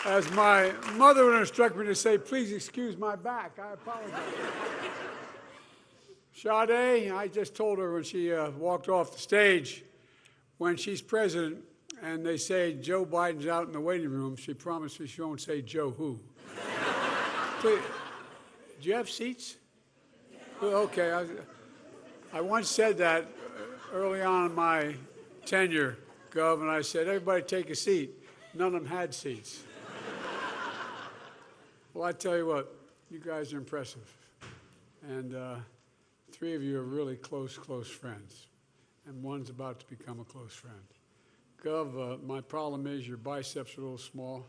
As my mother would instruct me to say, please excuse my back. I apologize. Sade, I just told her when she walked off the stage, when she's president and they say Joe Biden's out in the waiting room, she promised me she won't say Joe who. Please, do you have seats? Okay. I once said that early on in my tenure, Gov, and I said, everybody take a seat. None of them had seats. Well, I tell you what, you guys are impressive. And three of you are really close friends. And one's about to become a close friend. Gov, my problem is your biceps are a little small.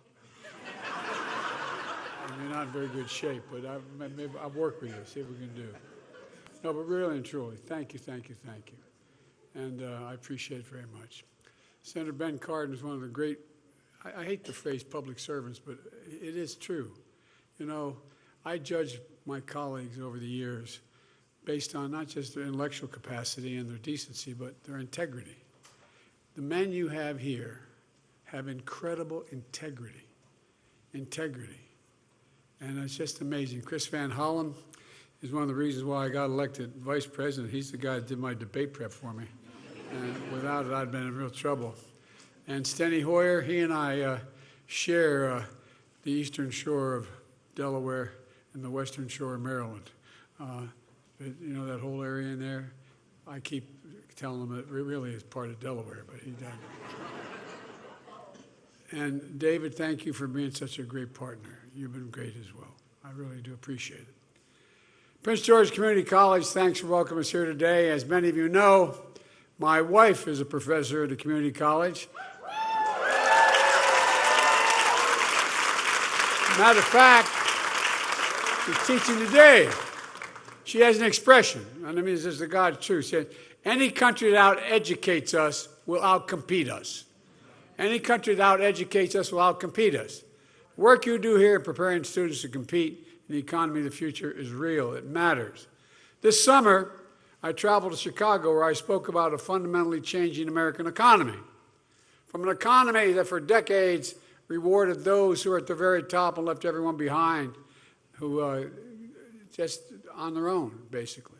And you're not in very good shape, but maybe I'll work with you, see what we can do. No, but really and truly, thank you. And I appreciate it very much. Senator Ben Cardin is one of the great, I hate the phrase public servants, but it is true. You know, I judge my colleagues over the years based on not just their intellectual capacity and their decency, but their integrity. The men you have here have incredible integrity. And it's just amazing. Chris Van Hollen is one of the reasons why I got elected vice president. He's the guy that did my debate prep for me. And without it, I'd been in real trouble. And Steny Hoyer, he and I share the eastern shore of Delaware and the western shore of Maryland. You know that whole area in there? I keep telling him it really is part of Delaware, but he doesn't. And David, thank you for being such a great partner. You've been great as well. I really do appreciate it. Prince George Community College, thanks for welcoming us here today. As many of you know, my wife is a professor at the community college. Matter of fact, she's teaching today. She has an expression, and I mean, this is the God's truth. She said, any country that out-educates us will out-compete us. Any country that out-educates us will out-compete us. The work you do here in preparing students to compete in the economy of the future is real. It matters. This summer, I traveled to Chicago where I spoke about a fundamentally changing American economy. From an economy that for decades rewarded those who are at the very top and left everyone behind, who just on their own, basically.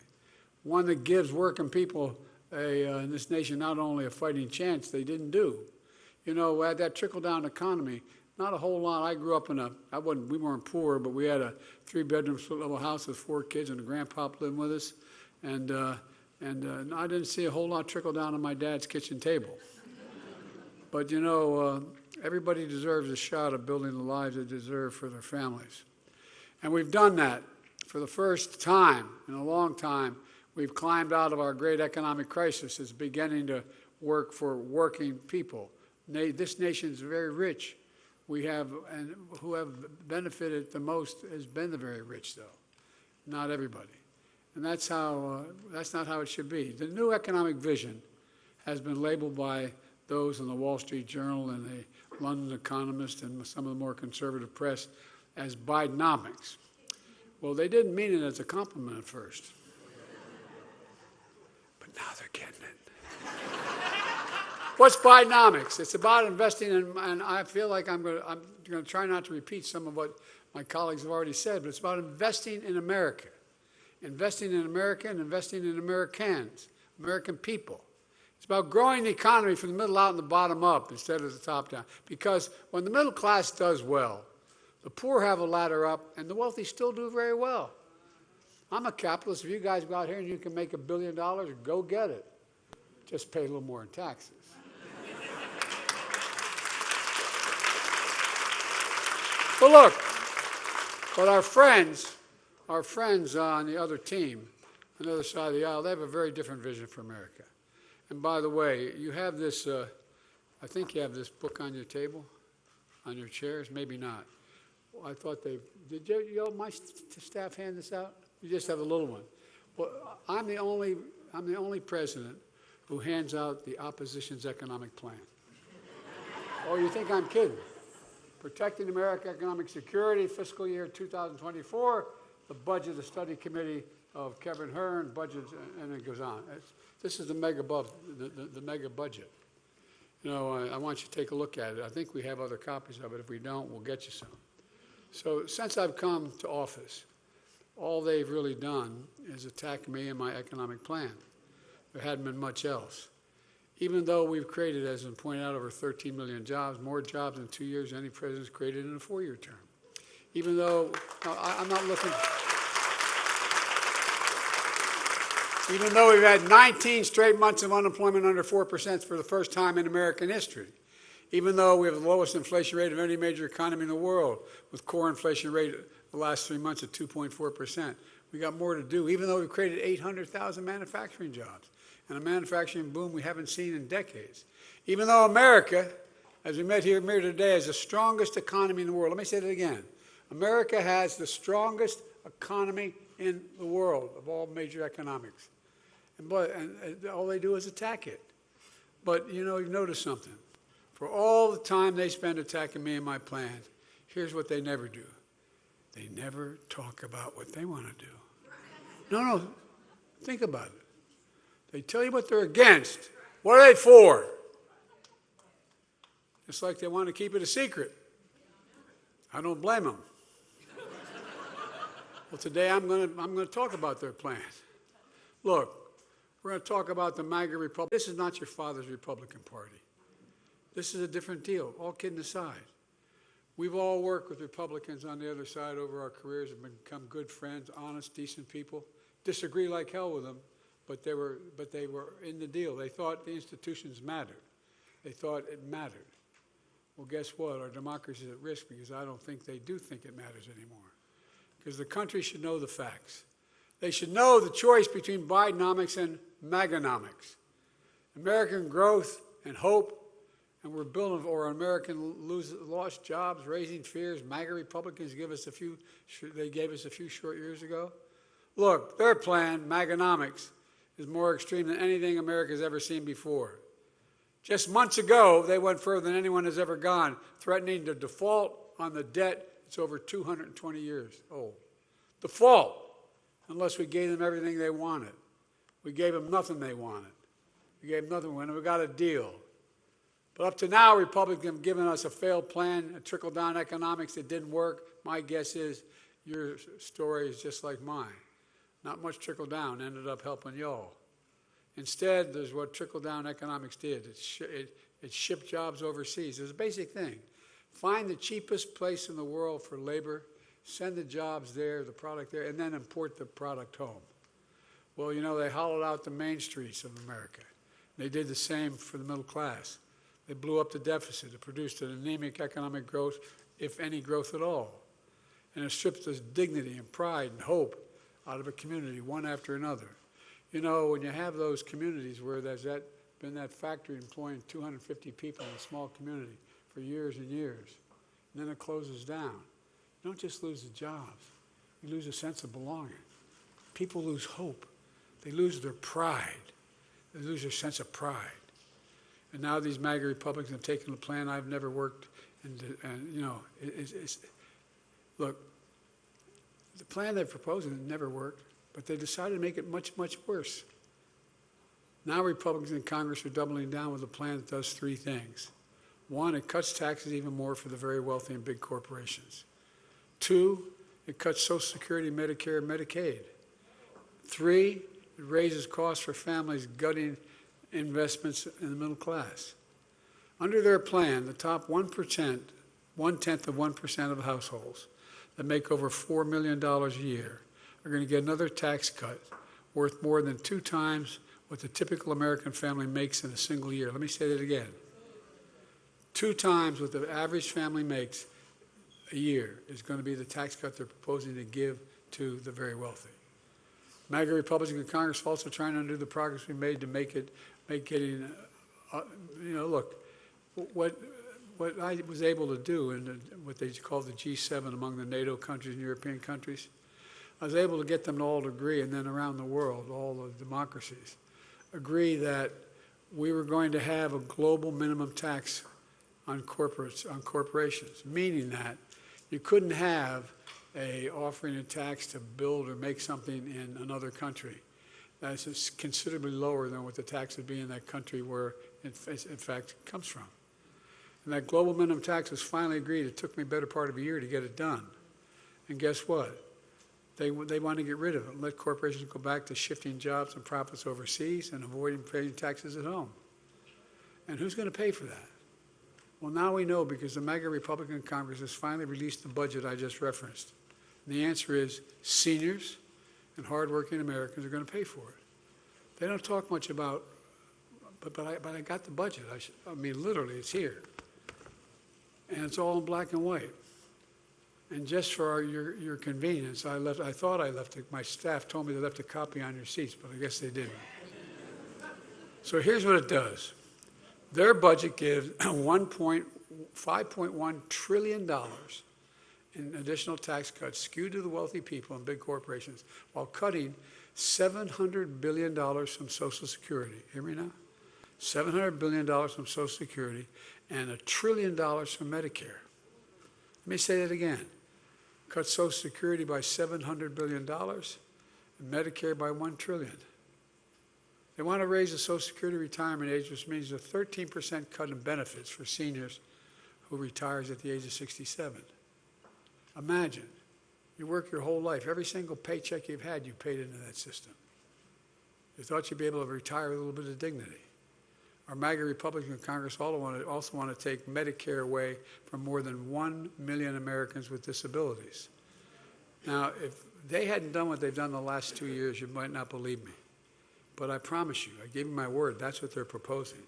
One that gives working people in this nation not only a fighting chance, they didn't do. You know, we had that trickle-down economy. Not a whole lot. I grew up in we weren't poor, but we had a 3-bedroom split-level house with 4 kids and a grandpop living with us. And I didn't see a whole lot trickle down on my dad's kitchen table. But, you know, everybody deserves a shot at building the lives they deserve for their families. And we've done that. For the first time in a long time, we've climbed out of our great economic crisis. It's beginning to work for working people. This nation is very rich. And who have benefited the most has been the very rich, though, not everybody. And that's not how it should be. The new economic vision has been labeled by those in the Wall Street Journal and the London Economist and some of the more conservative press as Bidenomics. Well, they didn't mean it as a compliment at first. But now they're getting it. What's Bidenomics? It's about investing in, and I feel like I'm going to try not to repeat some of what my colleagues have already said, but it's about investing in America. Investing in America and investing in Americans, American people. It's about growing the economy from the middle out and the bottom up instead of the top down. Because when the middle class does well, the poor have a ladder up, and the wealthy still do very well. I'm a capitalist. If you guys go out here and you can make $1 billion, go get it. Just pay a little more in taxes. But look, but our friends on the other team, on the other side of the aisle, they have a very different vision for America. And by the way, you have this, I think you have this book on your table, on your chairs, maybe not. Well, I thought did my staff hand this out? You just have a little one. Well, I'm the only president who hands out the opposition's economic plan. Oh, you think I'm kidding? Protecting American Economic Security, fiscal year 2024, the budget of the study committee of Kevin Hearn, budget, and it goes on. This is the mega budget. You know, I want you to take a look at it. I think we have other copies of it. If we don't, we'll get you some. So since I've come to office, all they've really done is attack me and my economic plan. There hadn't been much else. Even though we've created, as has been pointed out, over 13 million jobs, more jobs in 2 years than any president's created in a 4-year term. Even though, I'm not looking, even though we've had 19 straight months of unemployment under 4% for the first time in American history. Even though we have the lowest inflation rate of any major economy in the world, with core inflation rate the last 3 months at 2.4%. We got more to do, even though we've created 800,000 manufacturing jobs and a manufacturing boom we haven't seen in decades. Even though America, as we met here today, has the strongest economy in the world. Let me say that again. America has the strongest economy in the world of all major economics. And all they do is attack it. But, you know, you've noticed something. For all the time they spend attacking me and my plan, here's what they never do. They never talk about what they want to do. No, think about it. They tell you what they're against. What are they for? It's like they want to keep it a secret. I don't blame them. Well, today I'm going to talk about their plan. Look, we're going to talk about the MAGA Republic. This is not your father's Republican Party. This is a different deal, all kidding aside. We've all worked with Republicans on the other side over our careers and become good friends, honest, decent people. Disagree like hell with them, but they were in the deal. They thought the institutions mattered. They thought it mattered. Well, guess what? Our democracy is at risk because I don't think they do think it matters anymore. Because the country should know the facts. They should know the choice between Bidenomics and MAGAnomics. American growth and hope, and we're building, or American lost jobs, raising fears. MAGA Republicans gave us a few short years ago. Look, their plan, MAGAnomics, is more extreme than anything America's ever seen before. Just months ago, they went further than anyone has ever gone, threatening to default on the debt that's over 220 years old. Default, unless we gave them everything they wanted. We gave them nothing they wanted. We gave them nothing when we got a deal. But up to now, Republicans have given us a failed plan, a trickle-down economics that didn't work. My guess is your story is just like mine. Not much trickle-down ended up helping y'all. Instead, there's what trickle-down economics did. It shipped jobs overseas. It's a basic thing. Find the cheapest place in the world for labor, send the jobs there, the product there, and then import the product home. Well, you know, they hollowed out the main streets of America. They did the same for the middle class. They blew up the deficit. It produced an anemic economic growth, if any growth at all. And it stripped us dignity and pride and hope out of a community, one after another. You know, when you have those communities where there's been that factory employing 250 people in a small community for years and years, and then it closes down, you don't just lose the jobs. You lose a sense of belonging. People lose hope. They lose their pride. They lose their sense of pride. And now these MAGA Republicans have taken a plan I've never worked, and you know, look, the plan they're proposing never worked, but they decided to make it much, much worse. Now Republicans in Congress are doubling down with a plan that does three things. One, it cuts taxes even more for the very wealthy and big corporations. Two, it cuts Social Security, Medicare, and Medicaid. Three, it raises costs for families, gutting investments in the middle class. Under their plan, the top 1%, 1/10 of 1% of households that make over $4 million a year are going to get another tax cut worth more than 2 times what the typical American family makes in a single year. Let me say that again. 2 times what the average family makes a year is going to be the tax cut they're proposing to give to the very wealthy. MAGA Republicans in Congress are also trying to undo the progress we made to make getting, you know, look, what I was able to do in what they call the G7 among the NATO countries and European countries, I was able to get them to all agree, and then around the world, all the democracies, agree that we were going to have a global minimum tax on corporations, meaning that you couldn't have offering a tax to build or make something in another country that's considerably lower than what the tax would be in that country where in fact, comes from. And that global minimum tax was finally agreed. It took me a better part of a year to get it done. And guess what? They want to get rid of it, let corporations go back to shifting jobs and profits overseas and avoiding paying taxes at home. And who's going to pay for that? Well, now we know because the MAGA Republican Congress has finally released the budget I just referenced. And the answer is seniors and hardworking Americans are going to pay for it. They don't talk much about, but I got the budget. I mean, literally, it's here. And it's all in black and white. And just for your convenience, I thought I left it. My staff told me they left a copy on your seats, but I guess they didn't. So here's what it does. Their budget gives $5.1 trillion in additional tax cuts skewed to the wealthy people and big corporations while cutting $700 billion from Social Security. Hear me now? $700 billion from Social Security and $1 trillion from Medicare. Let me say that again. Cut Social Security by $700 billion and Medicare by $1 trillion. They want to raise the Social Security retirement age, which means a 13% cut in benefits for seniors who retires at the age of 67. Imagine, you work your whole life. Every single paycheck you've had, you paid into that system. You thought you'd be able to retire with a little bit of dignity. Our MAGA Republican Congress also want to take Medicare away from more than 1 million Americans with disabilities. Now, if they hadn't done what they've done the last 2 years, you might not believe me. But I promise you, I gave you my word, that's what they're proposing.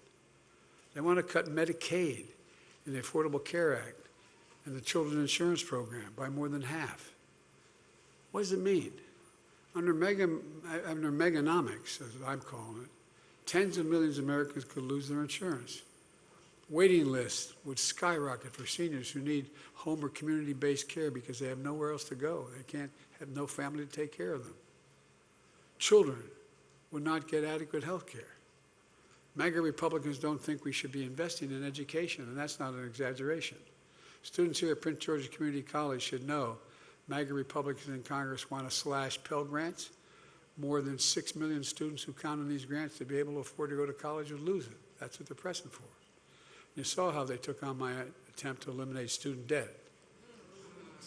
They want to cut Medicaid in the Affordable Care Act and the Children's Insurance Program by more than half. What does it mean? Under Meganomics, as I'm calling it, tens of millions of Americans could lose their insurance. Waiting lists would skyrocket for seniors who need home or community-based care because they have nowhere else to go. They can't have no family to take care of them. Children would not get adequate health care. MAGA Republicans don't think we should be investing in education, and that's not an exaggeration. Students here at Prince George's Community College should know MAGA Republicans in Congress want to slash Pell Grants. More than 6 million students who count on these grants to be able to afford to go to college would lose it. That's what they're pressing for. You saw how they took on my attempt to eliminate student debt,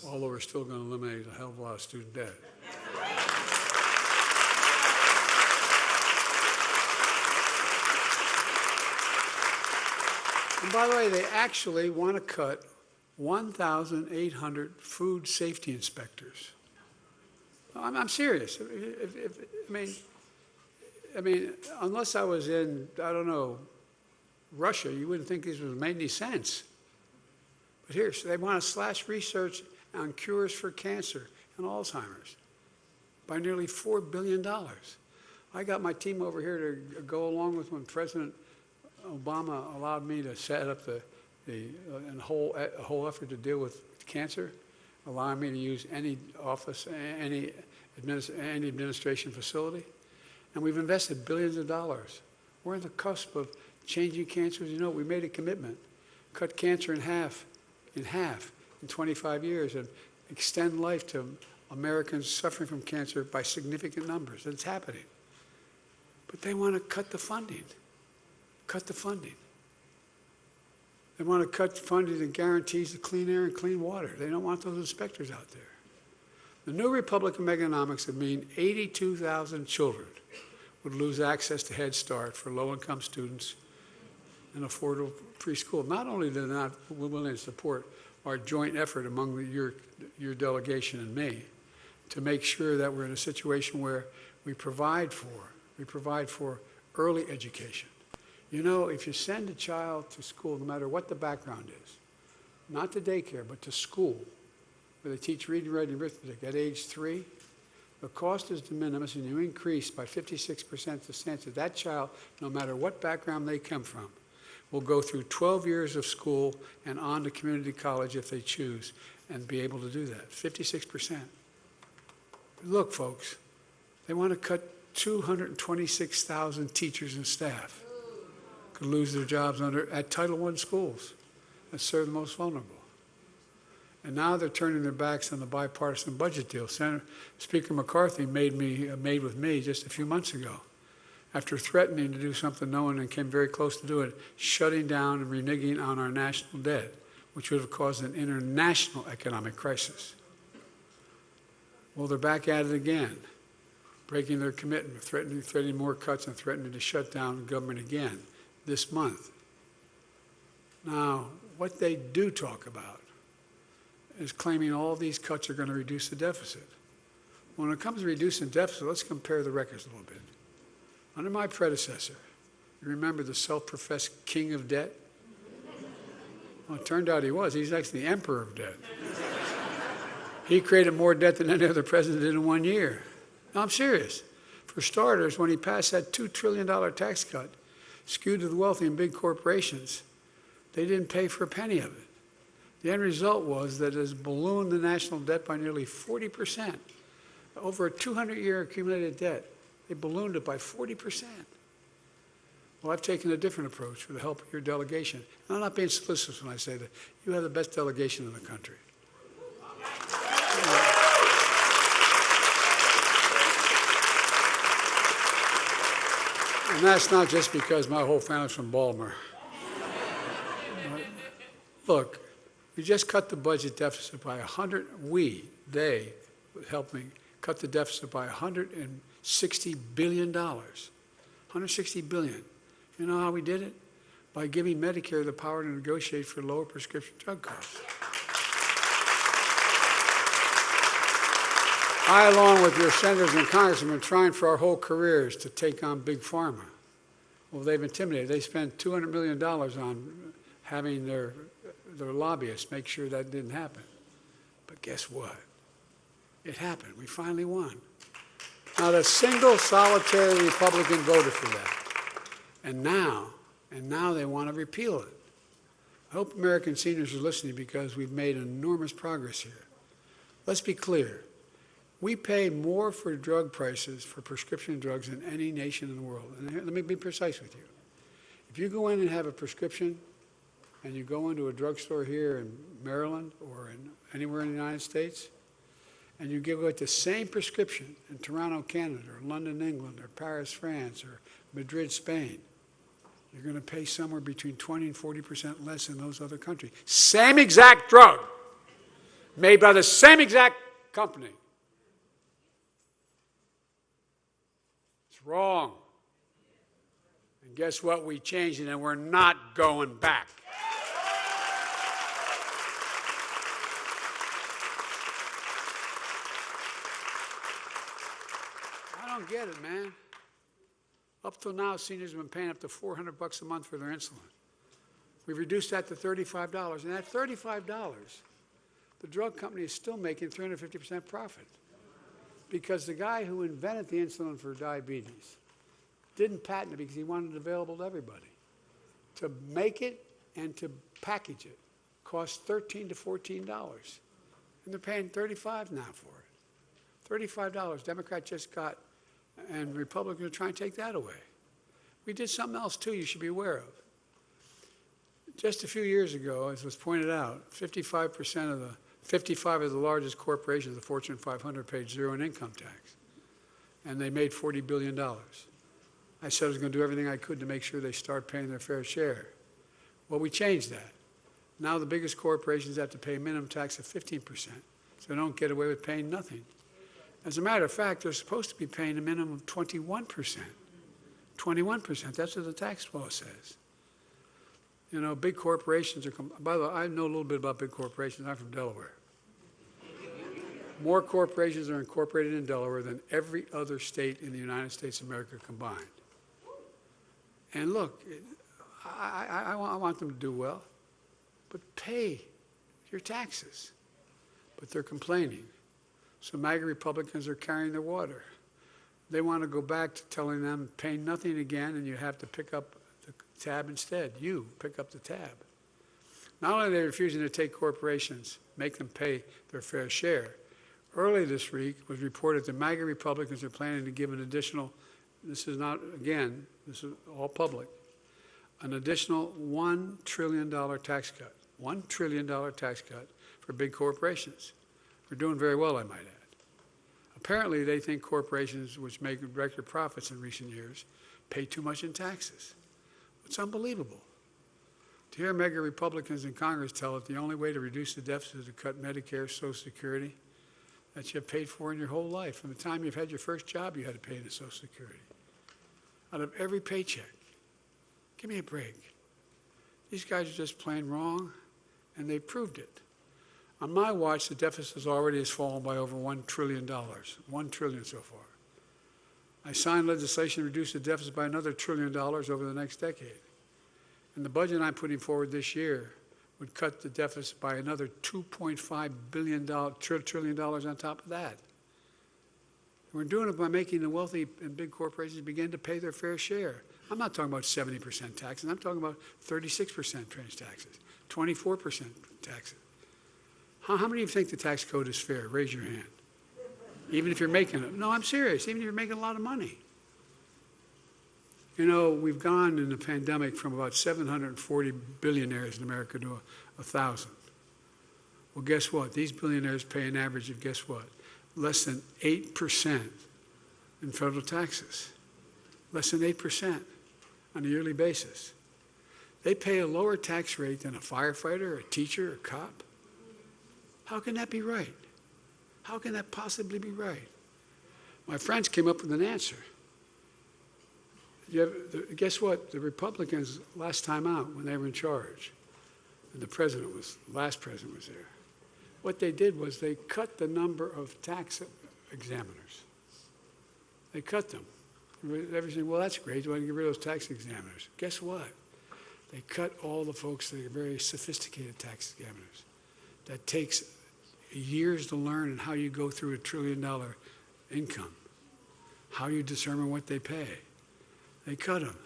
although we're still going to eliminate a hell of a lot of student debt. And by the way, they actually want to cut 1,800 food safety inspectors. I'm serious. I mean, unless I was in, I don't know, Russia, you wouldn't think this would make any sense. But here, so they want to slash research on cures for cancer and Alzheimer's by nearly $4 billion. I got my team over here to go along with when President Obama allowed me to set up a whole effort to deal with cancer, allowing me to use any office, any administration facility. And we've invested billions of dollars. We're on the cusp of changing cancer. As you know, we made a commitment, cut cancer in half in 25 years and extend life to Americans suffering from cancer by significant numbers. And it's happening. But they want to cut the funding. Cut the funding. They want to cut funding that guarantees the clean air and clean water. They don't want those inspectors out there. The new Republican Meganomics would mean 82,000 children would lose access to Head Start for low-income students and affordable preschool. Not only do they not willing to support our joint effort among your delegation and me to make sure that we're in a situation where we provide for early education. You know, if you send a child to school, no matter what the background is, not to daycare, but to school, where they teach reading, writing, arithmetic at age 3, the cost is de minimis, and you increase by 56% the chance that that child, no matter what background they come from, will go through 12 years of school and on to community college if they choose, and be able to do that. 56%. Look, folks, they want to cut 226,000 teachers and staff. Could lose their jobs at Title I schools that serve the most vulnerable. And now they're turning their backs on the bipartisan budget deal. Speaker McCarthy made with me just a few months ago. after threatening to do something no one came very close to doing, shutting down and reneging on our national debt, which would have caused an international economic crisis. Well, they're back at it again, breaking their commitment, threatening more cuts and threatening to shut down the government again this month. Now, what they do talk about is claiming all these cuts are going to reduce the deficit. When it comes to reducing deficit, let's compare the records a little bit. Under my predecessor, you remember the self-professed king of debt? Well, it turned out he was. He's actually the emperor of debt. He created more debt than any other president did in 1 year. No, I'm serious. For starters, when he passed that $2 trillion tax cut, skewed to the wealthy and big corporations, they didn't pay for a penny of it. The end result was that it has ballooned the national debt by nearly 40%. Over a 200-year accumulated debt, they ballooned it by 40%. Well, I've taken a different approach with the help of your delegation. And I'm not being solicitous when I say that. You have the best delegation in the country. And that's not just because my whole family's from Baltimore. Look, we just cut the budget deficit by they helped me cut the deficit by $160 billion. $160 billion. You know how we did it? By giving Medicare the power to negotiate for lower prescription drug costs. I, along with your senators and congressmen, have been trying for our whole careers to take on Big Pharma. Well, they've intimidated. They spent $200 million on having their lobbyists make sure that didn't happen. But guess what? It happened. We finally won. Not a single solitary Republican voted for that. And now they want to repeal it. I hope American seniors are listening because we've made enormous progress here. Let's be clear. We pay more for drug prices for prescription drugs than any nation in the world. And let me be precise with you. If you go in and have a prescription and you go into a drugstore here in Maryland or anywhere in the United States, and you give away the same prescription in Toronto, Canada, or London, England, or Paris, France, or Madrid, Spain, you're going to pay somewhere between 20 and 40% less in those other countries. Same exact drug, made by the same exact company. It's wrong. And guess what? We changed it, and we're not going back. I don't get it, man. Up till now, seniors have been paying up to $400 a month for their insulin. We've reduced that to $35, and at $35, the drug company is still making 350% profit because the guy who invented the insulin for diabetes didn't patent it because he wanted it available to everybody. To make it and to package it costs $13 to $14, and they're paying $35 now for it. $35. Democrats just got, and Republicans are trying to take that away. We did something else, too, you should be aware of. Just a few years ago, as was pointed out, 55 of the largest corporations, the Fortune 500, paid zero in income tax, and they made $40 billion. I said I was going to do everything I could to make sure they start paying their fair share. Well, we changed that. Now the biggest corporations have to pay a minimum tax of 15%, so they don't get away with paying nothing. As a matter of fact, they're supposed to be paying a minimum of 21%. 21%, that's what the tax law says. You know, big corporations are, by the way, I know a little bit about big corporations. I'm from Delaware. More corporations are incorporated in Delaware than every other state in the United States of America combined. And look, I want them to do well, but pay your taxes. But they're complaining. So MAGA Republicans are carrying their water. They want to go back to telling them pay nothing again and you have to pick up the tab instead. You pick up the tab. Not only are they refusing to take corporations, make them pay their fair share. Early this week was reported that MAGA Republicans are planning to give an additional, this is not, again, this is all public, an additional $1 trillion tax cut. $1 trillion tax cut for big corporations. We're doing very well, I might add. Apparently, they think corporations which make record profits in recent years pay too much in taxes. It's unbelievable. To hear mega Republicans in Congress tell it the only way to reduce the deficit is to cut Medicare, Social Security, that you have paid for in your whole life. From the time you've had your first job, you had to pay into Social Security. Out of every paycheck. Give me a break. These guys are just plain wrong, and they proved it. On my watch, the deficit already has fallen by over $1 trillion. $1 trillion so far. I signed legislation to reduce the deficit by another $1 trillion over the next decade. And the budget I'm putting forward this year would cut the deficit by another $2.5 trillion on top of that. We're doing it by making the wealthy and big corporations begin to pay their fair share. I'm not talking about 70% taxes. I'm talking about 36% fringe taxes, 24% taxes. How many of you think the tax code is fair? Raise your hand. Even if you're making it. No, I'm serious. Even if you're making a lot of money. You know, we've gone in the pandemic from about 740 billionaires in America to 1,000. Well, guess what? These billionaires pay an average of, guess what? Less than 8% in federal taxes. Less than 8% on a yearly basis. They pay a lower tax rate than a firefighter, a teacher, a cop. How can that be right? How can that possibly be right? My friends came up with an answer. Guess what? The Republicans, last time out, when they were in charge, and the last president was there, what they did was they cut the number of tax examiners. They cut them. Everything, well, that's great. You want to get rid of those tax examiners. Guess what? They cut all the folks that are very sophisticated tax examiners. That takes years to learn how you go through $1 trillion income, how you determine what they pay. They cut them.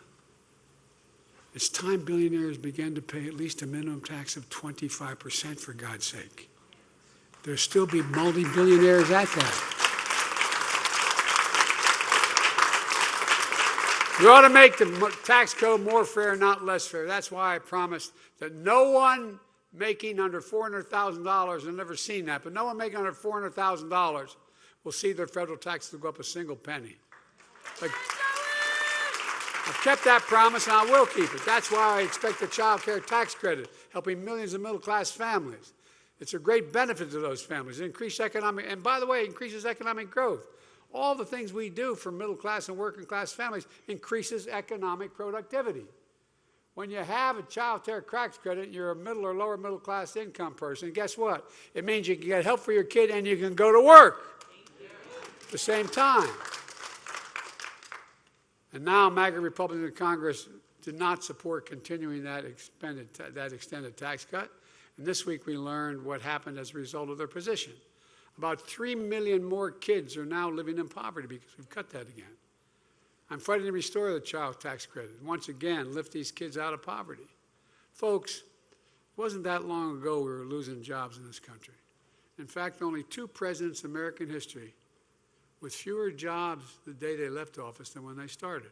It's time billionaires began to pay at least a minimum tax of 25%, for God's sake. There'll still be multi-billionaires at that. We ought to make the tax code more fair, not less fair. That's why I promised that no one making under $400,000, I've never seen that, but no one making under $400,000 will see their federal taxes go up a single penny. Like, I've kept that promise, and I will keep it. That's why I expect the child care tax credit, helping millions of middle-class families. It's a great benefit to those families. It increases economic, and by the way, it increases economic growth. All the things we do for middle-class and working-class families increases economic productivity. When you have a child care tax credit, you're a middle or lower middle-class income person. Guess what? It means you can get help for your kid and you can go to work at the same time. And now MAGA Republicans in Congress did not support continuing that extended tax cut. And this week we learned what happened as a result of their position. About 3 million more kids are now living in poverty because we've cut that again. I'm fighting to restore the child tax credit and once again lift these kids out of poverty. Folks, it wasn't that long ago we were losing jobs in this country. In fact, only 2 presidents in American history with fewer jobs the day they left office than when they started.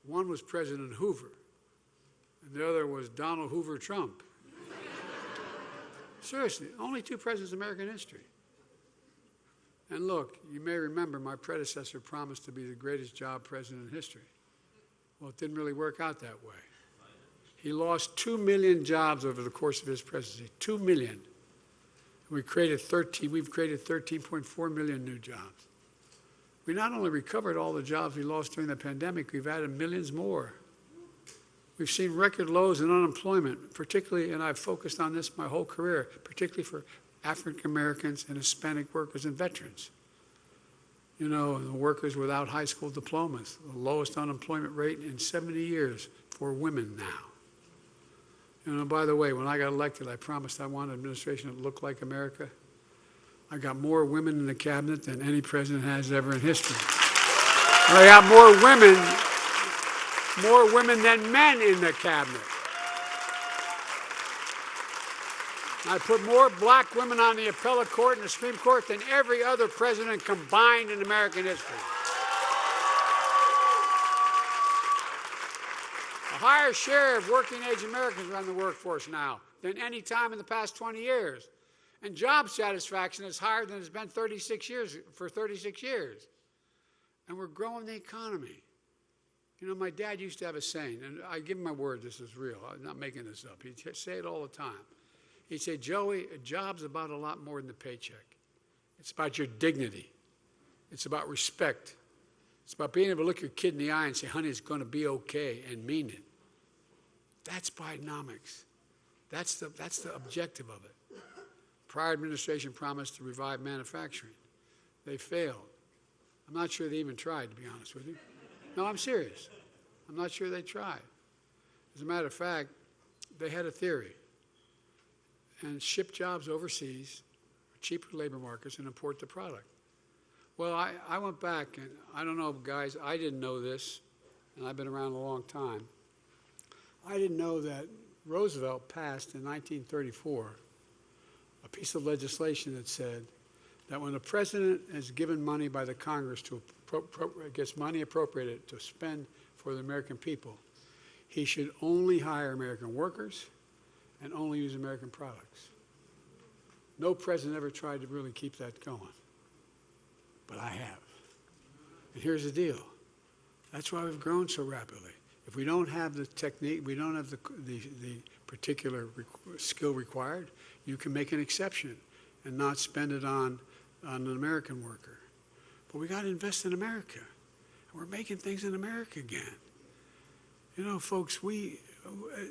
One was President Hoover, and the other was Donald Hoover Trump. Seriously, only 2 presidents in American history. And look, you may remember my predecessor promised to be the greatest job president in history. Well, it didn't really work out that way. He lost 2 million jobs over the course of his presidency, 2 million. We've created 13.4 million new jobs. We not only recovered all the jobs we lost during the pandemic, we've added millions more. We've seen record lows in unemployment, particularly, and I've focused on this my whole career, particularly for African Americans and Hispanic workers and veterans. You know, the workers without high school diplomas, the lowest unemployment rate in 70 years for women now. You know, by the way, when I got elected, I promised I wanted an administration that looked like America. I got more women in the cabinet than any president has ever in history. And I got more women than men in the cabinet. I put more black women on the appellate court and the Supreme Court than every other president combined in American history. A higher share of working-age Americans are in the workforce now than any time in the past 20 years. And job satisfaction is higher than it's been for 36 years. And we're growing the economy. You know, my dad used to have a saying, and I give him my word this is real. I'm not making this up. He'd say it all the time. He'd say, Joey, a job's about a lot more than the paycheck. It's about your dignity. It's about respect. It's about being able to look your kid in the eye and say, honey, it's going to be okay, and mean it. That's Bidenomics. That's the objective of it. Prior administration promised to revive manufacturing. They failed. I'm not sure they even tried, to be honest with you. No, I'm serious. I'm not sure they tried. As a matter of fact, they had a theory and ship jobs overseas, cheaper labor markets, and import the product. Well, I went back, and I don't know, guys, I didn't know this, and I've been around a long time. I didn't know that Roosevelt passed in 1934 a piece of legislation that said that when the president is given money by the Congress gets money appropriated to spend for the American people, he should only hire American workers and only use American products. No president ever tried to really keep that going, but I have. And here's the deal. That's why we've grown so rapidly. If we don't have the technique, we don't have the particular skill required, you can make an exception and not spend it on an American worker. But we got to invest in America. And we're making things in America again. You know, folks,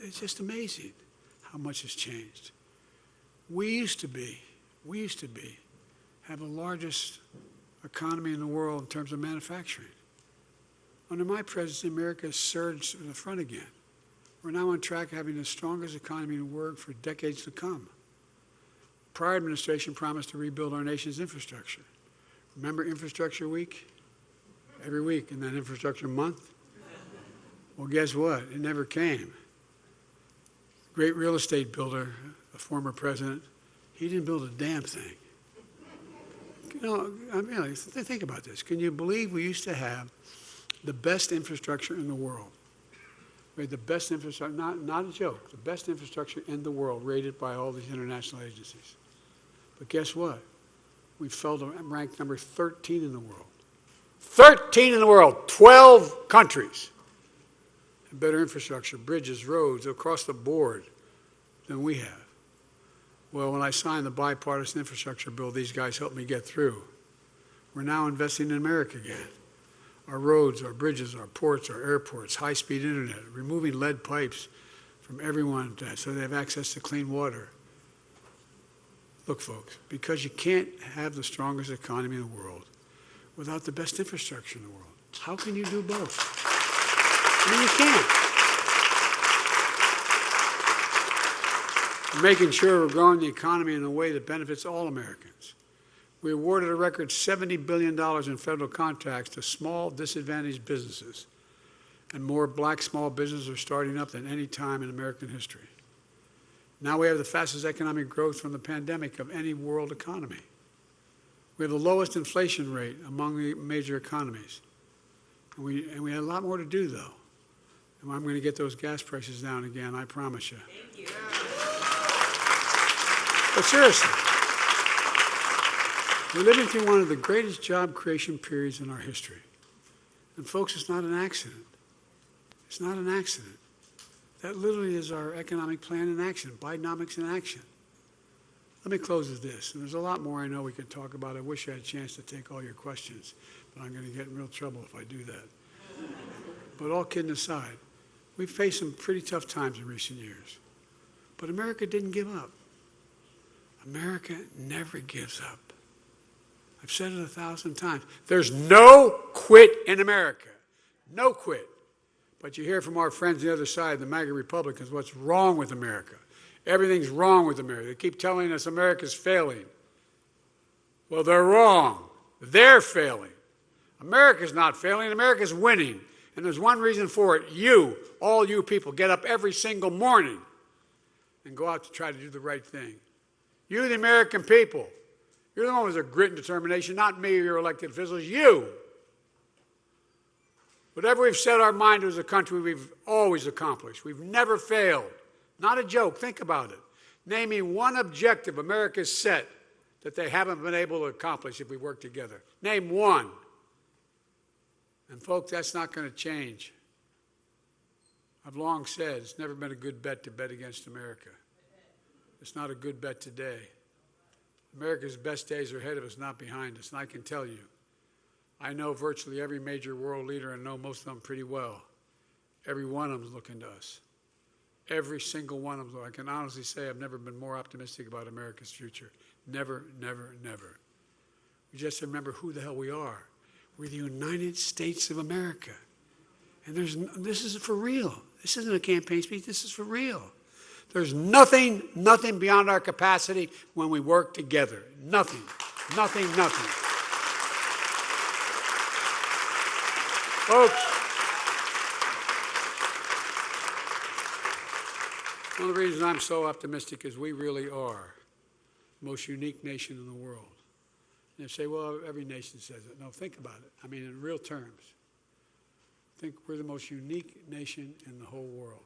it's just amazing how much has changed. We used to have the largest economy in the world in terms of manufacturing. Under my presidency, America has surged to the front again. We're now on track to having the strongest economy in the world for decades to come. Prior administration promised to rebuild our nation's infrastructure. Remember Infrastructure Week? Every week, and then Infrastructure Month? Well, guess what? It never came. Great real estate builder, a former president, he didn't build a damn thing. You know, I mean, think about this. Can you believe we used to have the best infrastructure in the world? We had the best infrastructure, not a joke, the best infrastructure in the world, rated by all these international agencies. But guess what? We fell to rank number 13 in the world. 13 in the world, 12 countries. And better infrastructure, bridges, roads, across the board than we have. Well, when I signed the bipartisan infrastructure bill, these guys helped me get through. We're now investing in America again. Our roads, our bridges, our ports, our airports, high-speed internet, removing lead pipes from everyone so they have access to clean water. Look, folks, because you can't have the strongest economy in the world without the best infrastructure in the world. How can you do both? I mean, you can't. We're making sure we're growing the economy in a way that benefits all Americans. We awarded a record $70 billion in federal contracts to small, disadvantaged businesses, and more black small businesses are starting up than any time in American history. Now we have the fastest economic growth from the pandemic of any world economy. We have the lowest inflation rate among the major economies. And we have a lot more to do, though. And I'm going to get those gas prices down again, I promise you. Thank you. But seriously, we're living through one of the greatest job creation periods in our history. And folks, it's not an accident. It's not an accident. That literally is our economic plan in action, Bidenomics in action. Let me close with this. And there's a lot more I know we could talk about. I wish I had a chance to take all your questions, but I'm going to get in real trouble if I do that. But all kidding aside, we've faced some pretty tough times in recent years. But America didn't give up. America never gives up. I've said it 1,000 times. There's no quit in America. No quit. But you hear from our friends on the other side, the MAGA Republicans, what's wrong with America. Everything's wrong with America. They keep telling us America's failing. Well, they're wrong. They're failing. America's not failing. America's winning. And there's one reason for it. You, all you people, get up every single morning and go out to try to do the right thing. You, the American people, you're the one with a grit and determination, not me or your elected officials, you. Whatever we've set our mind to as a country, we've always accomplished. We've never failed. Not a joke. Think about it. Name me one objective America's set that they haven't been able to accomplish if we work together. Name one. And folks, that's not going to change I've long said it's never been a good bet to bet against America. It's not a good bet today. America's best days are ahead of us, not behind us. And I can tell you, I know virtually every major world leader and know most of them pretty well. Every one of them is looking to us. Every single one of them. I can honestly say I've never been more optimistic about America's future. Never, never, never. We just remember who the hell we are. We're the United States of America. And this is for real. This isn't a campaign speech. This is for real. There's nothing beyond our capacity when we work together. Nothing. Folks, one of the reasons I'm so optimistic is we really are the most unique nation in the world. And they say, well, every nation says it. No, think about it. I mean, in real terms. I think we're the most unique nation in the whole world.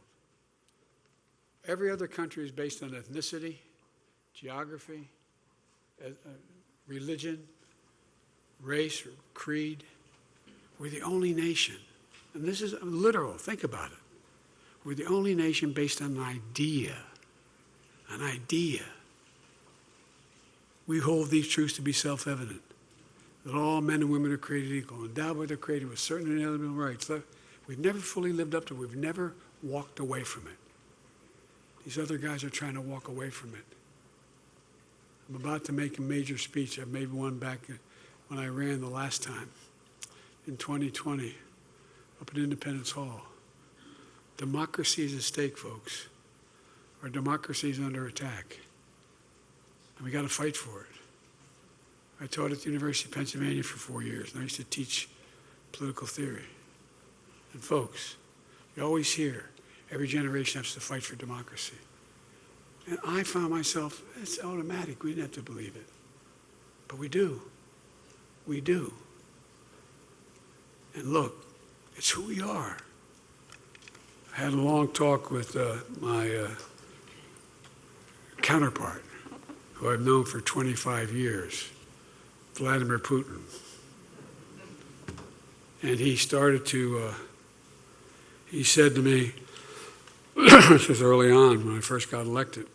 Every other country is based on ethnicity, geography, religion, race, or creed. We're the only nation, and this is literal, think about it. We're the only nation based on an idea. An idea. We hold these truths to be self-evident, that all men and women are created equal, endowed with their creator with certain inalienable rights. We've never fully lived up to it. We've never walked away from it. These other guys are trying to walk away from it. I'm about to make a major speech. I made one back when I ran the last time in 2020 up at Independence Hall. Democracy is at stake, folks. Our democracy is under attack. And we got to fight for it. I taught at the University of Pennsylvania for 4 years, and I used to teach political theory. And folks, you always hear every generation has to fight for democracy. And I found myself, it's automatic. We didn't have to believe it. But we do. We do. And look, it's who we are. I had a long talk with my counterpart, who I've known for 25 years, Vladimir Putin. And he started to, he said to me, this was early on when I first got elected,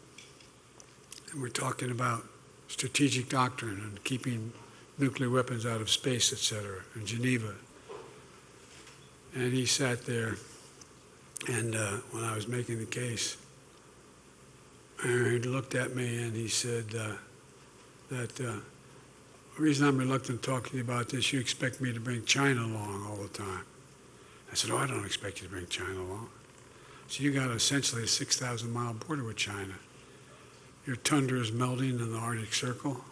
and we're talking about strategic doctrine and keeping nuclear weapons out of space, et cetera, in Geneva. And he sat there, and when I was making the case, he looked at me and he said that the reason I'm reluctant to talk to you about this, you expect me to bring China along all the time. I said, oh, I don't expect you to bring China along. So you got essentially a 6,000-mile border with China. Your tundra is melting in the Arctic Circle.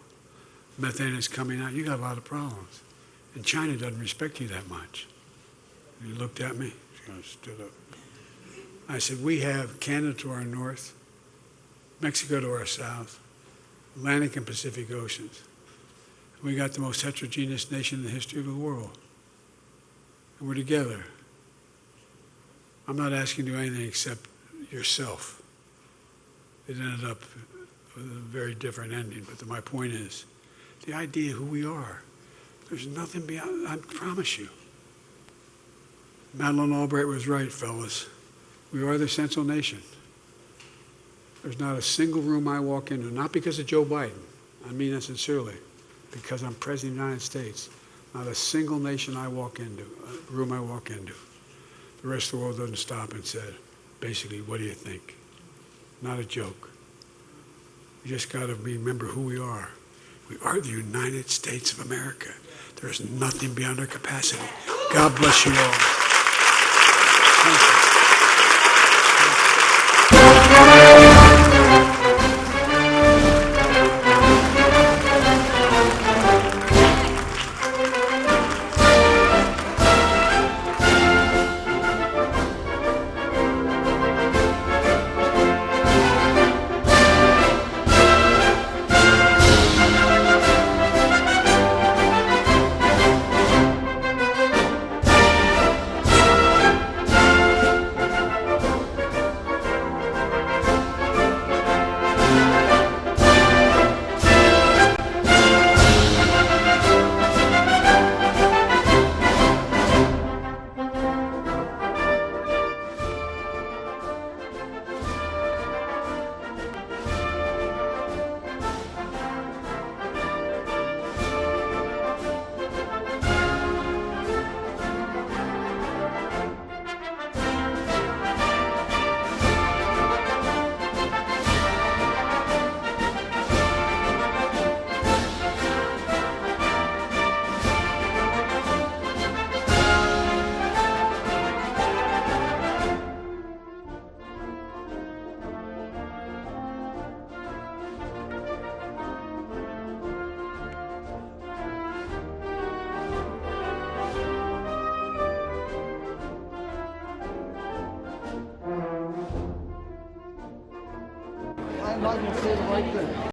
Methane is coming out. You got a lot of problems. And China doesn't respect you that much. And he looked at me. He kind of stood up. I said, we have Canada to our north, Mexico to our south, Atlantic and Pacific Oceans. We got the most heterogeneous nation in the history of the world. And we're together. I'm not asking you to do anything except yourself. It ended up with a very different ending, but my point is, the idea of who we are, there's nothing beyond, I promise you. Madeleine Albright was right, fellas. We are the central nation. There's not a single room I walk into, not because of Joe Biden, I mean that sincerely, because I'm President of the United States. Not a single nation I walk into, room I walk into. The rest of the world doesn't stop and say, basically, what do you think? Not a joke. We just got to remember who we are. We are the United States of America. There's nothing beyond our capacity. God bless you all. Thank you. long as you say the right thing.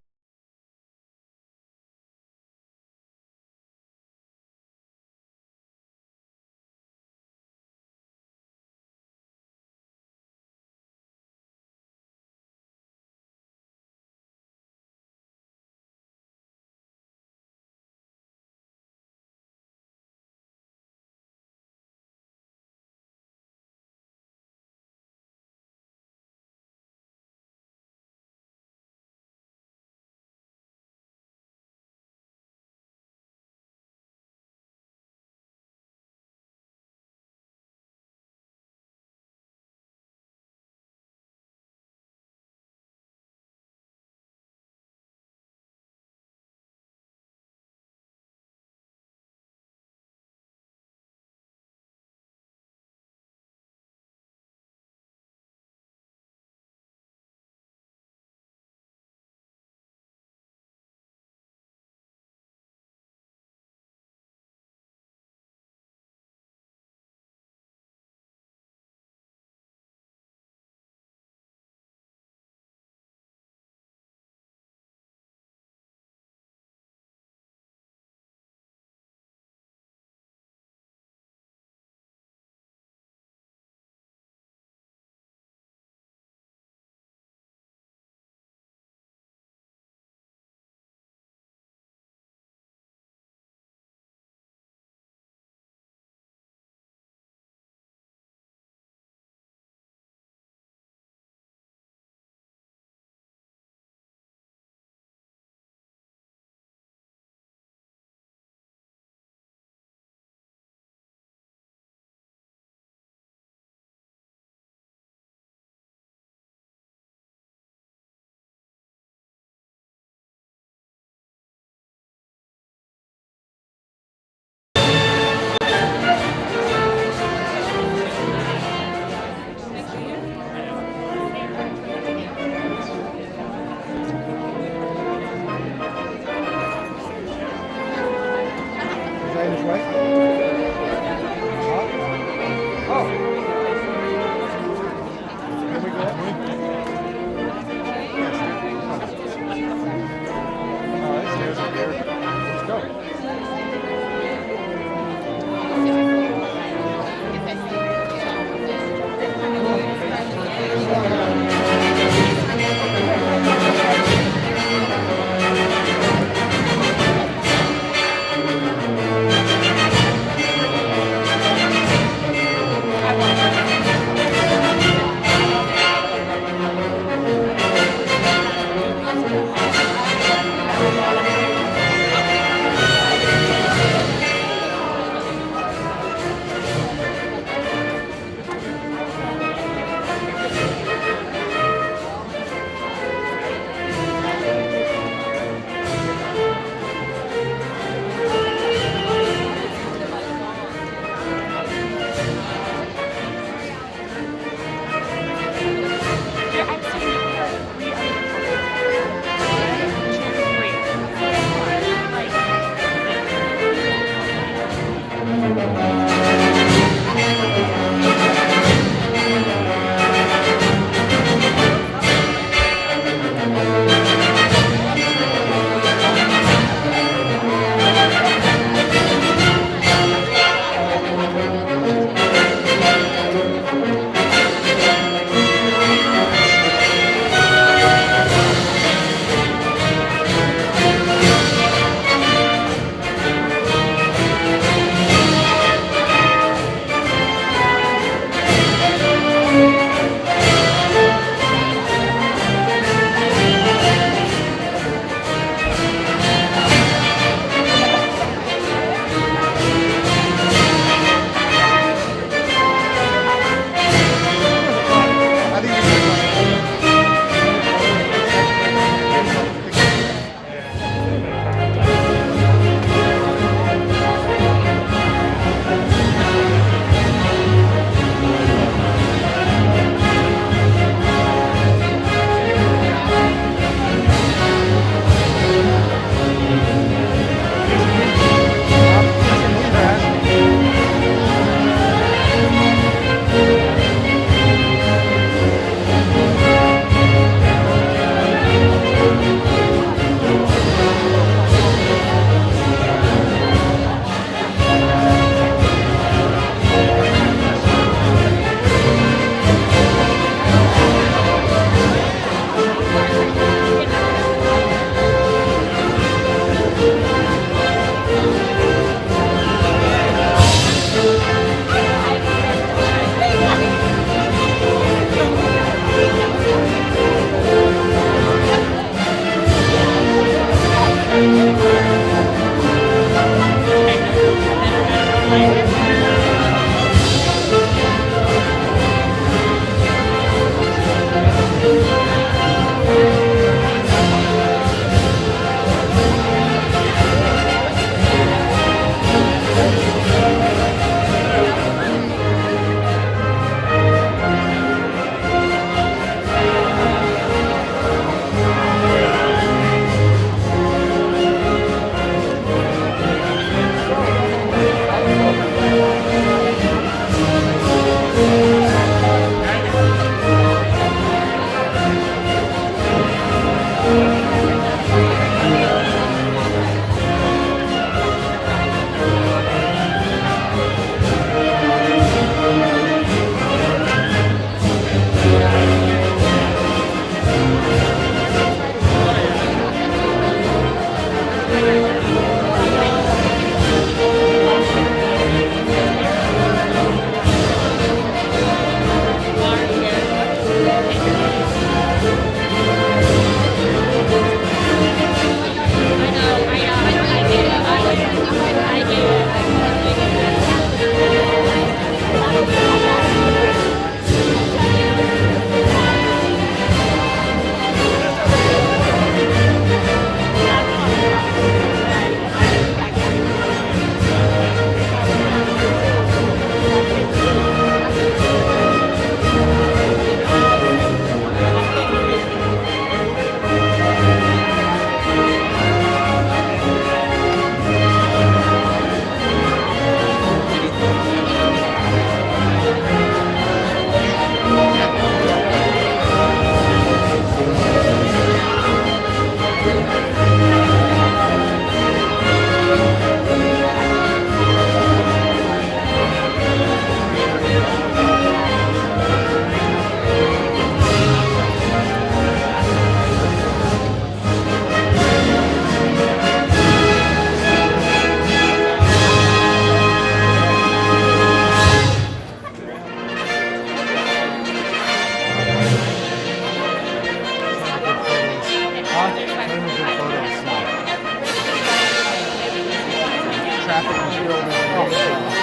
Traffic was building.